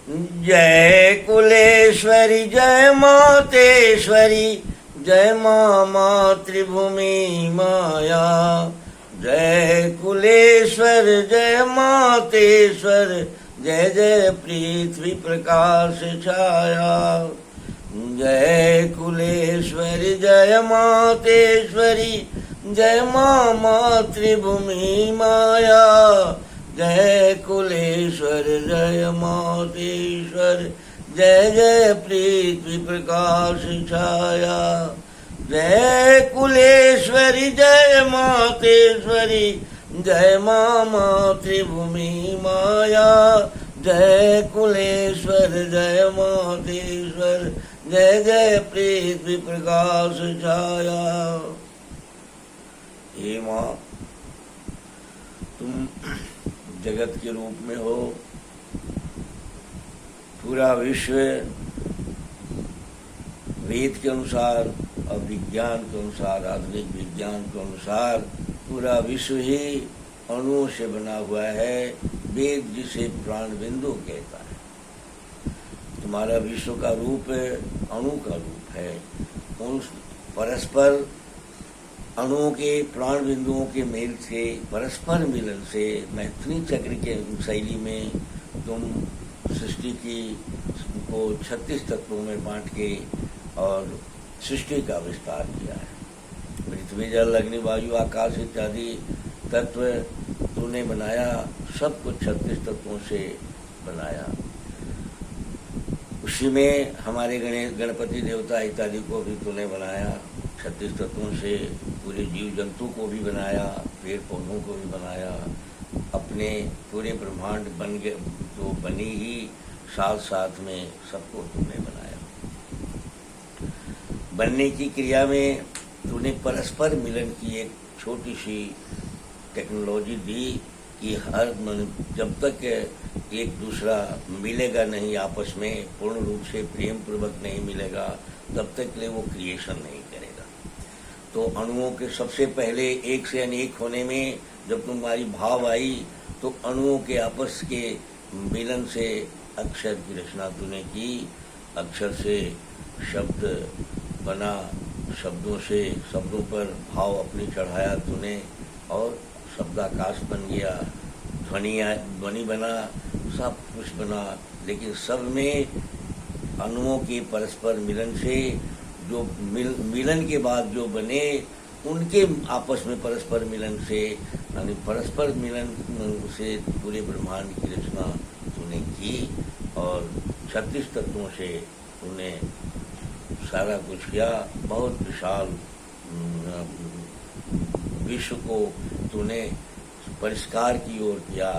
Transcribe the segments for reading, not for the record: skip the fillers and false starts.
जय कुलेश्वरी जय मातेश्वरी जय माँ मातृभूमि माया। जय कुलेश्वर जय मातेश्वर जय जय पृथ्वी प्रकाश छाया। जय कुलेश्वरी जय मातेश्वरी जय माँ मातृभूमि माया। जय कुलेश्वर जय मातेश्वर जय जय पृथ्वी प्रकाश छाया। जय कुलेश्वरी जय मातेश्वरी जय माँ मातृभूमि माया। जय कुलेश्वर जय मातेश्वर जय जय पृथ्वी प्रकाश छाया। हे माँ, तुम जगत के रूप में हो। पूरा विश्व वेद के अनुसार और विज्ञान के अनुसार, आधुनिक विज्ञान के अनुसार पूरा विश्व ही अणुओं से बना हुआ है। वेद जिसे प्राण बिंदु कहता है। तुम्हारा विश्व का रूप अणु का रूप है। उन परस्पर अणुओं के प्राण बिंदुओं के मेल से, परस्पर मिलन से मैथुनी चक्र के शैली में तुम सृष्टि की को 36 तत्वों में बांट के और सृष्टि का विस्तार किया है। पृथ्वी जल अग्नि वायु आकाश इत्यादि तत्व तूने बनाया, सब कुछ 36 तत्वों से बनाया। उसी में हमारे गणपति देवता इत्यादि को भी तूने बनाया। 36 तत्वों से पूरे जीव जंतु को भी बनाया, पेड़ पौधों को भी बनाया। अपने पूरे ब्रह्मांड बन गए तो बनी ही साथ साथ में सबको तूने बनाया। बनने की क्रिया में तूने परस्पर मिलन की एक छोटी सी टेक्नोलॉजी दी कि हर जब तक एक दूसरा मिलेगा नहीं, आपस में पूर्ण रूप से प्रेम पूर्वक नहीं मिलेगा, तब तक के लिए वो क्रिएशन नहीं करेगा। तो अणुओं के सबसे पहले एक से अनेक होने में जब तुम्हारी भाव आई तो अणुओं के आपस के मिलन से अक्षर की रचना तूने की। अक्षर से शब्द बना, शब्दों से शब्दों पर भाव अपनी चढ़ाया तूने और शब्दाकाश बन गया। ध्वनि बना, सब कुछ बना, लेकिन सब में अणुओं के परस्पर मिलन से जो मिलन के बाद जो बने उनके आपस में परस्पर मिलन से, यानी परस्पर मिलन से पूरे ब्रह्मांड की रचना तूने की और 36 तत्वों से तूने सारा कुछ किया। बहुत विशाल विश्व को तूने परिष्कार की ओर किया।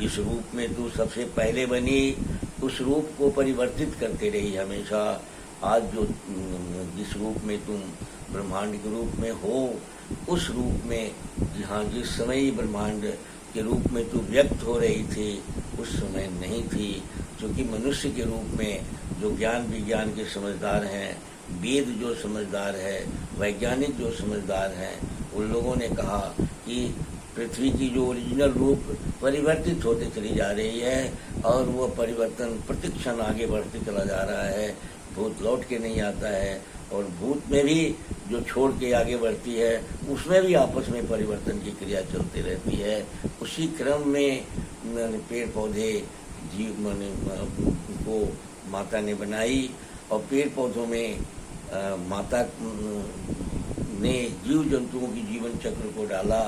जिस रूप में तू सबसे पहले बनी उस रूप को परिवर्तित करते रही हमेशा। आज जो जिस रूप में तुम ब्रह्मांड के रूप में हो, उस रूप में जहाँ जिस समय ही ब्रह्मांड के रूप में तू व्यक्त हो रही थी उस समय नहीं थी। क्योंकि मनुष्य के रूप में जो ज्ञान विज्ञान के समझदार हैं, वेद जो समझदार है, वैज्ञानिक जो समझदार हैं, उन लोगों ने कहा कि पृथ्वी की जो ओरिजिनल रूप परिवर्तित होते चली जा रही है और वो परिवर्तन प्रतिक्षण आगे बढ़ते चला जा रहा है। भूत लौट के नहीं आता है और भूत में भी जो छोड़ के आगे बढ़ती है उसमें भी आपस में परिवर्तन की क्रिया चलती रहती है। उसी क्रम में पेड़ पौधे जीव को माता ने बनाई और पेड़ पौधों में माता ने जीव जंतुओं की जीवन चक्र को डाला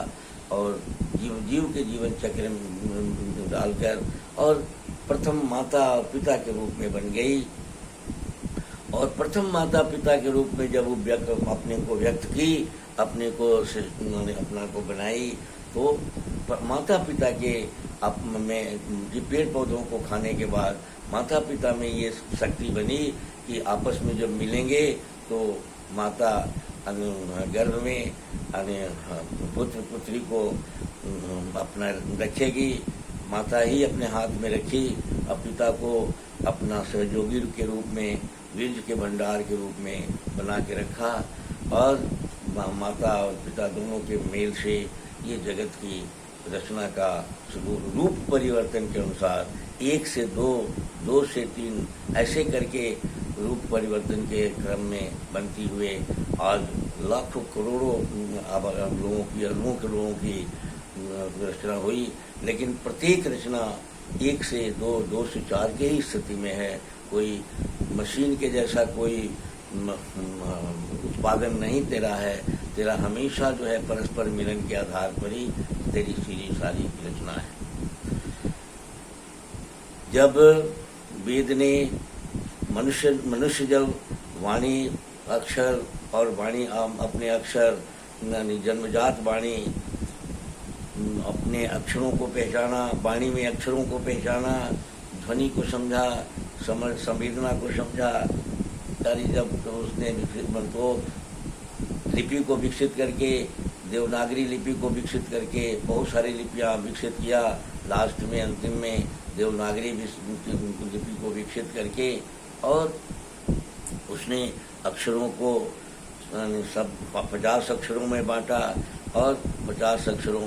और जीव के जीवन चक्र में डालकर और प्रथम माता और पिता के रूप में बन गई। और प्रथम माता पिता के रूप में जब वो अपने को व्यक्त की, अपने को उन्होंने अपना को बनाई, तो माता पिता के में पेड़ पौधों को खाने के बाद माता पिता में ये शक्ति बनी कि आपस में जब मिलेंगे तो माता गर्भ में पुत्र पुत्री को अपना रखेगी। माता ही अपने हाथ में रखी और पिता को अपना सहयोगी के रूप में, बीज के भंडार के रूप में बना के रखा और माता और पिता दोनों के मेल से ये जगत की रचना का रूप परिवर्तन के अनुसार 1 से 2, 2 से 3 ऐसे करके रूप परिवर्तन के क्रम में बनती हुए आज लाखों करोड़ों लोगों की, अरबों के लोगों की रचना हुई। लेकिन प्रत्येक रचना 1 से 2, 2 से 4 के ही स्थिति में है। कोई मशीन के जैसा कोई उत्पादन नहीं तेरा है। तेरा हमेशा जो है परस्पर मिलन के आधार पर ही तेरी सारी रचना है। जब वेद ने मनुष्य जब वाणी अक्षर और वाणी अपने अक्षर जन्मजात वाणी अपने अक्षरों को पहचाना, वाणी में अक्षरों को पहचाना, ध्वनि को समझा, संवेदना को समझा, जब तो उसने लिपि को विकसित करके, देवनागरी लिपि को विकसित करके बहुत सारी लिपियाँ विकसित किया। लास्ट में अंतिम में देवनागरी लिपि को विकसित करके और उसने अक्षरों को सब 50 अक्षरों में बांटा और 50 अक्षरों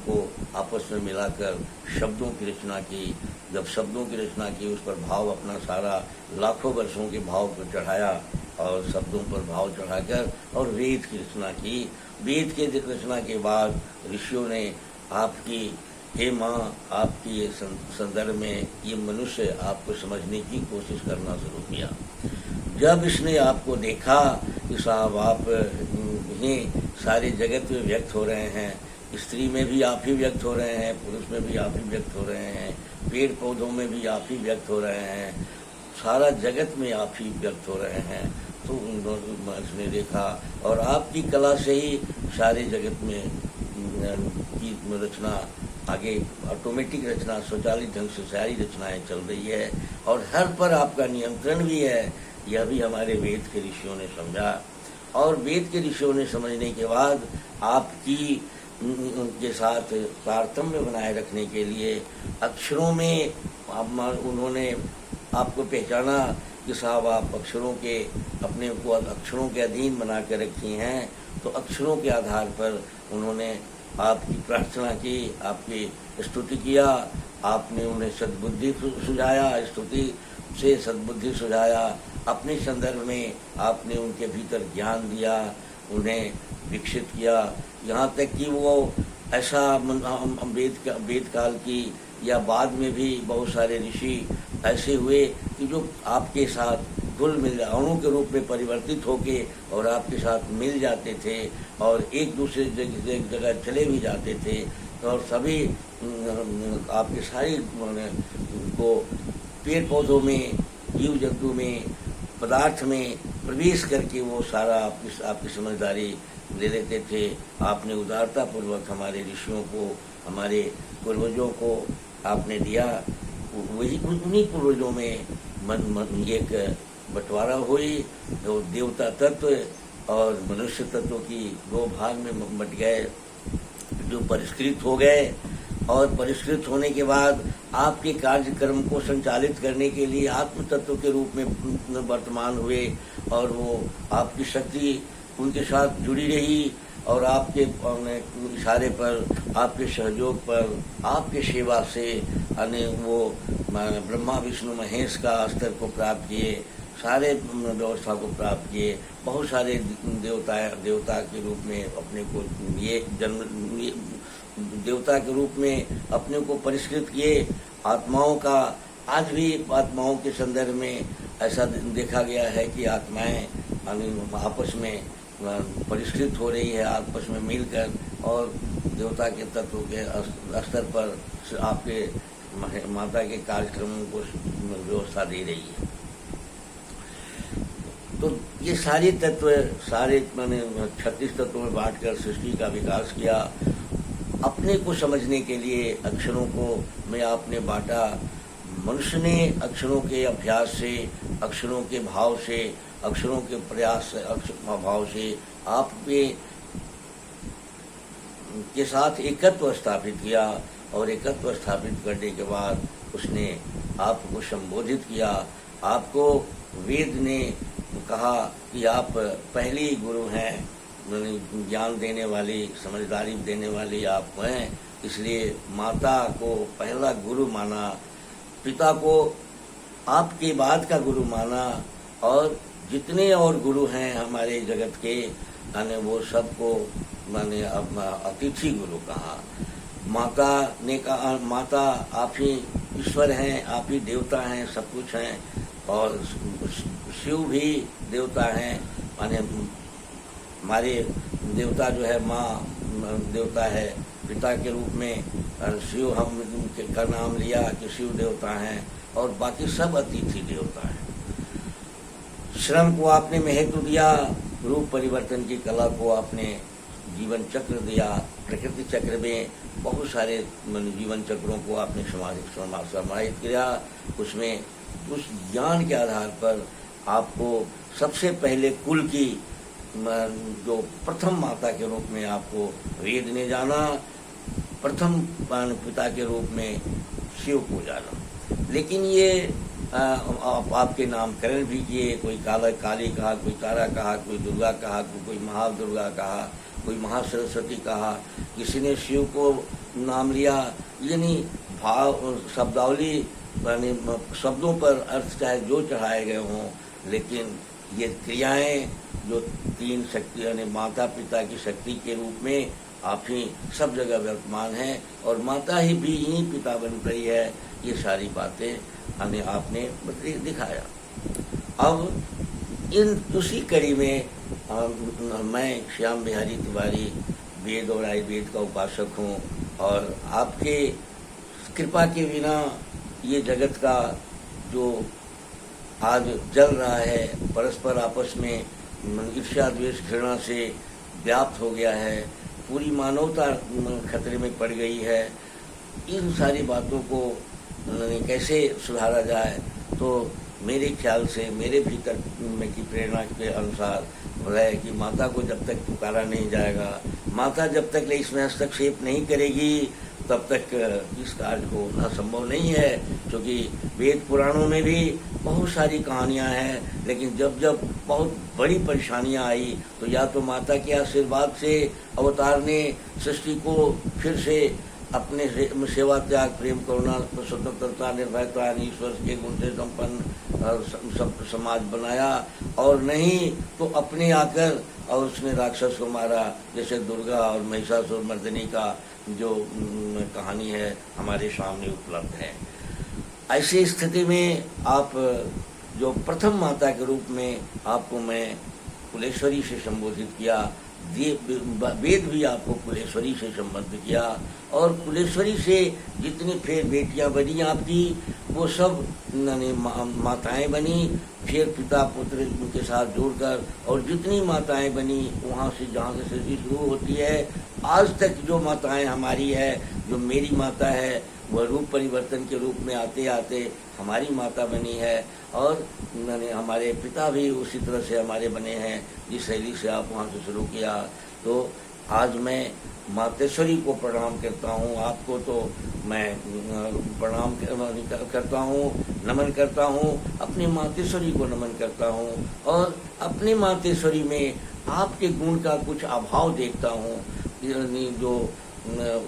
को आपस में मिलाकर शब्दों की रचना की। जब शब्दों की रचना की, उस पर भाव अपना सारा लाखों वर्षों के भाव को चढ़ाया और शब्दों पर भाव चढ़ाकर और वेद की रचना की। वेद के रचना के बाद ऋषियों ने आपकी, हे माँ, आपकी ये संदर्भ में ये मनुष्य आपको समझने की कोशिश करना शुरू किया। जब इसने आपको देखा कि साहब आप ही सारे जगत में व्यक्त हो रहे हैं, स्त्री में भी आप ही व्यक्त हो रहे हैं, पुरुष में भी आप ही व्यक्त हो रहे हैं, पेड़ पौधों में भी आप ही व्यक्त हो रहे हैं, सारा जगत में आप ही व्यक्त हो रहे हैं, तो उसने देखा और आपकी कला से ही सारे जगत में की रचना आगे ऑटोमेटिक रचना, स्वचालित ढंग से सारी रचनाएं चल रही है और हर पर आपका नियंत्रण भी है। यह भी हमारे वेद के ऋषियों ने समझा और वेद के ऋषियों ने समझने के बाद आपकी उनके साथ तारतम्य बनाए रखने के लिए अक्षरों में उन्होंने आपको पहचाना कि साहब आप अक्षरों के अपने को अक्षरों के अधीन बना कर रखी हैं। तो अक्षरों के आधार पर उन्होंने आपकी प्रार्थना की, आपकी स्तुति किया, आपने उन्हें सद्बुद्धि सुझाया, स्तुति से सद्बुद्धि सुझाया। अपने संदर्भ में आपने उनके भीतर ज्ञान दिया, उन्हें विकसित किया, यहाँ तक कि वो ऐसा वेद काल की या बाद में भी बहुत सारे ऋषि ऐसे हुए कि जो आपके साथ घुल मिल अणु के रूप में परिवर्तित होके और आपके साथ मिल जाते थे और एक दूसरे जगह चले भी जाते थे और सभी आपके सारी को पेड़ पौधों में, जीव जंतु में, पदार्थ में प्रवेश करके वो सारा आपकी समझदारी ले लेते थे। आपने उदारता पूर्वक हमारे ऋषियों को, हमारे पूर्वजों को आपने दिया। वही उन्हीं पूर्वजों में मन एक बंटवारा हुई, तो देवता तत्व और मनुष्य तत्व की 2 भाग में बट गए, जो परिष्कृत हो गए और परिष्कृत होने के बाद आपके कार्यक्रम को संचालित करने के लिए आत्म तत्व के रूप में वर्तमान हुए और वो आपकी शक्ति उनके साथ जुड़ी रही और आपके इशारे पर, आपके सहयोग पर, आपके सेवा से वो ब्रह्मा विष्णु महेश का स्तर को प्राप्त किए, सारे व्यवस्था को प्राप्त किए। बहुत सारे देवता के रूप में अपने को देवता के रूप में अपने को परिष्कृत किए। आत्माओं का आज भी आत्माओं के संदर्भ में ऐसा देखा गया है कि आत्माएं आपस में परिष्कृत हो रही है, आपस में मिलकर और देवता के तत्व के स्तर पर आपके माता के कार्यक्रमों को व्यवस्था दे रही है। तो ये सारे तत्व मैंने 36 तत्वों में बांटकर सृष्टि का विकास किया। अपने को समझने के लिए अक्षरों को मैं आपने बांटा। मनुष्य ने अक्षरों के अभ्यास से, अक्षरों के भाव से, अक्षरों के प्रयास से, भाव से आपके के साथ एकत्व स्थापित किया और एकत्व स्थापित करने के बाद उसने आपको संबोधित किया। आपको वेद ने कहा कि आप पहली गुरु हैं, ज्ञान देने वाली, समझदारी देने वाली आप हैं इसलिए माता को पहला गुरु माना, पिता को आपके बाद का गुरु माना, और जितने और गुरु हैं हमारे जगत के, मैंने वो सबको मैंने अतिथि गुरु कहा। माता ने कहा, माता आप ही ईश्वर हैं, आप ही देवता हैं, सब कुछ हैं, और शिव भी देवता हैं, माने हमारे देवता जो है माँ देवता है, पिता के रूप में शिव हम का नाम लिया कि शिव देवता हैं, और बाकी सब अतिथि देवता हैं। श्रम को आपने महत्व दिया, रूप परिवर्तन की कला को आपने जीवन चक्र दिया, प्रकृति चक्र में बहुत सारे जीवन चक्रों को आपने समाहित किया। उसमें उस ज्ञान के आधार पर आपको सबसे पहले कुल की जो प्रथम माता के रूप में आपको वेद ने जाना, प्रथम पिता के रूप में शिव को जाना। लेकिन ये आपके नामकरण भी किए, कोई काली कहा, कोई तारा कहा, कोई दुर्गा कहा, कोई महादुर्गा कहा, कोई महासरस्वती कहा, किसी ने शिव को नाम लिया। यानी भाव शब्दावली यानी शब्दों पर अर्थ चाहे जो चढ़ाए गए हों, लेकिन ये क्रियाएं जो तीन शक्ति यानी माता पिता की शक्ति के रूप में आप ही सब जगह वर्तमान है, और माता ही भी ही पिता बन रही है, ये सारी बातें हमें आपने दिखाया। अब इन उसी कड़ी में मैं श्याम बिहारी तिवारी वेद और आयुर्वेद का उपासक हूँ, और आपके कृपा के बिना ये जगत का जो आज जल रहा है, परस्पर आपस में ईर्ष्या द्वेष घृणा से व्याप्त हो गया है, पूरी मानवता खतरे में पड़ गई है। इन सारी बातों को कैसे सुधारा जाए, तो मेरे ख्याल से मेरे भीतर में की प्रेरणा के अनुसार है कि माता को जब तक पुकारा नहीं जाएगा, माता जब तक इसमें हस्तक्षेप नहीं करेगी, तब तक इस कार्य को होना संभव नहीं है। क्योंकि वेद पुराणों में भी बहुत सारी कहानियां हैं, लेकिन जब जब बहुत बड़ी परेशानियां आई, तो या तो माता के आशीर्वाद से अवतार ने सृष्टि को फिर से अपने सेवा त्याग प्रेम करुणा स्वतंत्रता निर्भयता ईश्वर के गुण से संपन्न समाज बनाया, और नहीं तो अपने आकर और उसने राक्षस को मारा, जैसे दुर्गा और महिषासुर मर्दिनी का जो कहानी है हमारे सामने उपलब्ध है। ऐसी स्थिति में आप जो प्रथम माता के रूप में आपको मैं कुलेश्वरी से संबोधित किया, वेद भी आपको कुलेश्वरी से संबद्ध किया, और कुलेश्वरी से जितनी फिर बेटियां बनी आपकी, वो सब माताएं बनी, फिर पिता पुत्र के साथ जोड़कर, और जितनी माताएं बनी वहाँ से जहाँ से सृष्टि शुरू होती है आज तक जो माताएं हमारी है, जो मेरी माता है, वह रूप परिवर्तन के रूप में आते आते हमारी माता बनी है, और हमारे पिता भी उसी तरह से हमारे बने हैं जिस शैली से आप वहाँ से शुरू किया। तो आज मैं मातेश्वरी को प्रणाम करता हूँ, आपको तो मैं प्रणाम करता हूँ, नमन करता हूँ, अपनी मातेश्वरी को नमन करता हूँ, और अपनी मातेश्वरी में आपके गुण का कुछ अभाव देखता हूँ। जो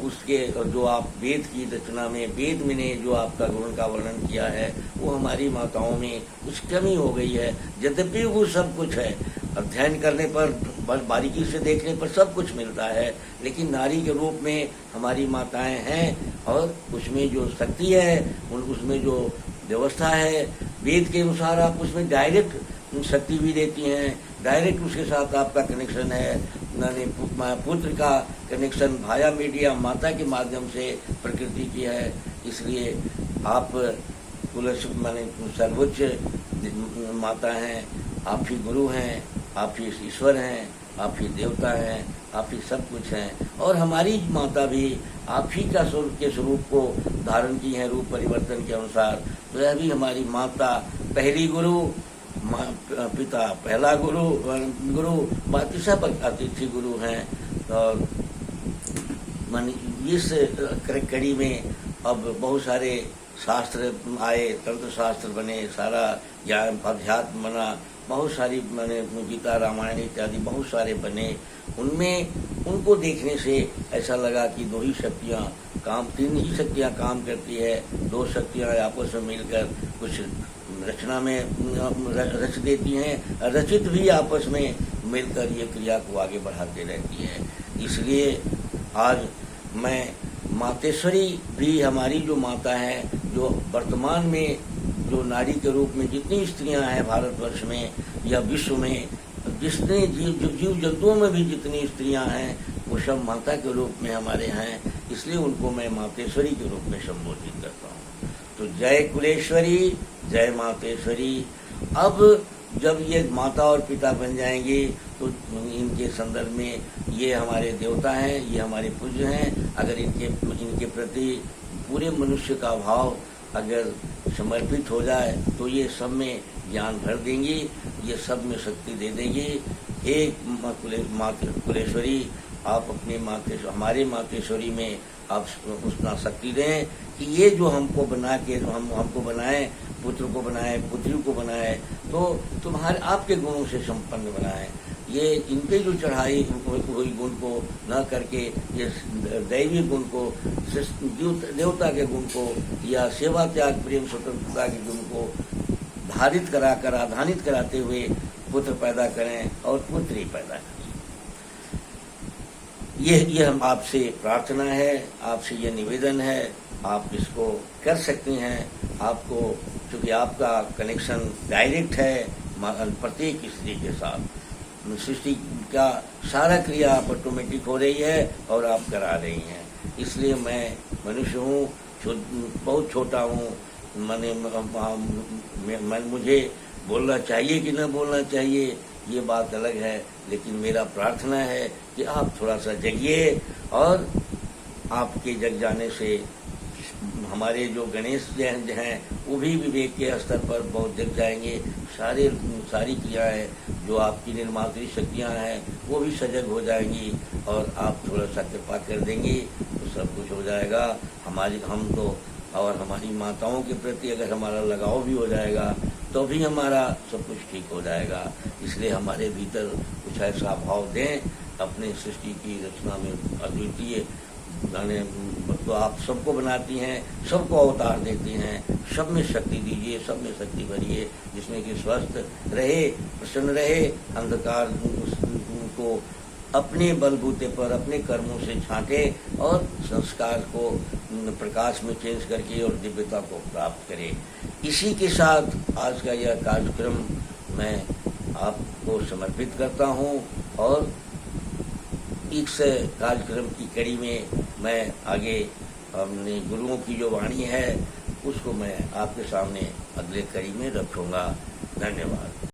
उसके जो आप वेद की रचना में वेद में ने जो आपका गुण का वर्णन किया है, वो हमारी माताओं में कुछ कमी हो गई है। यद्यपि वो सब कुछ है, अध्ययन करने पर बारीकी से देखने पर सब कुछ मिलता है, लेकिन नारी के रूप में हमारी माताएं हैं, और उसमें जो शक्ति है, उसमें जो व्यवस्था है, वेद के अनुसार आप उसमें डायरेक्ट शक्ति भी देती हैं, डायरेक्ट उसके साथ आपका कनेक्शन है, पुत्र का कनेक्शन भाया मीडिया माता के माध्यम से प्रकृति की है। इसलिए आप माने सर्वोच्च माता हैं, आप ही गुरु हैं, आप ही ईश्वर हैं, आप ही देवता हैं, आप ही सब कुछ हैं, और हमारी माता भी आप ही का स्वरूप के स्वरूप को धारण की है रूप परिवर्तन के अनुसार। तो यह भी हमारी माता पहली गुरु, पिता पहला गुरु बाकी सब अतिथि गुरु हैं। और इस कड़ी में अब बहुत सारे शास्त्र आए, तंत्र शास्त्र बने, सारा ज्ञान अध्यात्म बना, बहुत सारी मैंने गीता रामायण इत्यादि बहुत सारे बने। उनमें उनको देखने से ऐसा लगा कि दो ही शक्तियाँ तीन ही शक्तियाँ काम करती है, दो शक्तियाँ आपस में मिलकर कुछ रचना में रच देती हैं, रचित भी आपस में मिलकर ये क्रिया को आगे बढ़ाते रहती है। इसलिए आज मैं मातेश्वरी भी हमारी जो माता है, जो वर्तमान में जो नारी के रूप में जितनी स्त्रियां हैं भारतवर्ष में या विश्व में, जितने जीव जंतुओं में भी जितनी स्त्रियां हैं, वो सब माता के रूप में हमारे हैं। इसलिए उनको मैं मातेश्वरी के रूप में संबोधित करता हूँ। तो जय कुलेश्वरी, जय मातेश्वरी। अब जब ये माता और पिता बन जाएंगे तो इनके संदर्भ में ये हमारे देवता हैं, ये हमारे पूज्य हैं। अगर इनके प्रति पूरे मनुष्य का भाव अगर समर्पित हो जाए तो ये सब में ज्ञान भर देंगी, ये सब में शक्ति दे देंगी। एक कुलेश्वरी, आप अपने हमारे मातेश्वरी में आप उतना शक्ति दें कि ये जो हमको बना के हमको बनाए, पुत्र को बनाए, पुत्री को बनाए, तो तुम्हारे आपके गुणों से संपन्न बनाए। ये इनके जो चढ़ाई हुई गुण को न करके ये दैवी गुण को, देवता के गुण को या सेवा त्याग प्रेम स्वतंत्रता के गुण को धारित कराकर आधानित कराते हुए पुत्र पैदा करें और पुत्री पैदा करें। ये हम आपसे प्रार्थना है, आपसे ये निवेदन है। आप इसको कर सकते हैं। आपको चूंकि आपका कनेक्शन डायरेक्ट है प्रत्येक स्त्री के साथ, सृष्टि का सारा क्रिया आप ऑटोमेटिक हो रही है और आप करा रही हैं। इसलिए मैं मनुष्य हूँ, बहुत छोटा हूँ, मुझे बोलना चाहिए कि न बोलना चाहिए ये बात अलग है, लेकिन मेरा प्रार्थना है कि आप थोड़ा सा जगिए और आपके जग जाने से हमारे जो गणेश जैन हैं वो भी विवेक के स्तर पर बहुत जग जाएंगे। सारी क्रियाएं जो आपकी निर्मात्री शक्तियां हैं वो भी सजग हो जाएंगी और आप थोड़ा सा कृपा कर देंगी तो सब कुछ हो जाएगा। हम तो और हमारी माताओं के प्रति अगर हमारा लगाव भी हो जाएगा तो भी हमारा सब कुछ ठीक हो जाएगा। इसलिए हमारे भीतर कुछ ऐसा भाव दें, अपने सृष्टि की रचना में अद्वितीय तो आप सबको बनाती हैं, सबको अवतार देती हैं, सब में शक्ति दीजिए, सब में शक्ति भरिए, जिसमें कि स्वस्थ रहे, प्रसन्न रहे, अंधकार को अपने बलबूते पर अपने कर्मों से छांटे और संस्कार को प्रकाश में चेंज करके और दिव्यता को प्राप्त करे। इसी के साथ आज का यह कार्यक्रम मैं आपको समर्पित करता हूँ और इस कार्यक्रम की कड़ी में मैं आगे अपने गुरुओं की जो वाणी है उसको मैं आपके सामने अगले कड़ी में रखूँगा। धन्यवाद।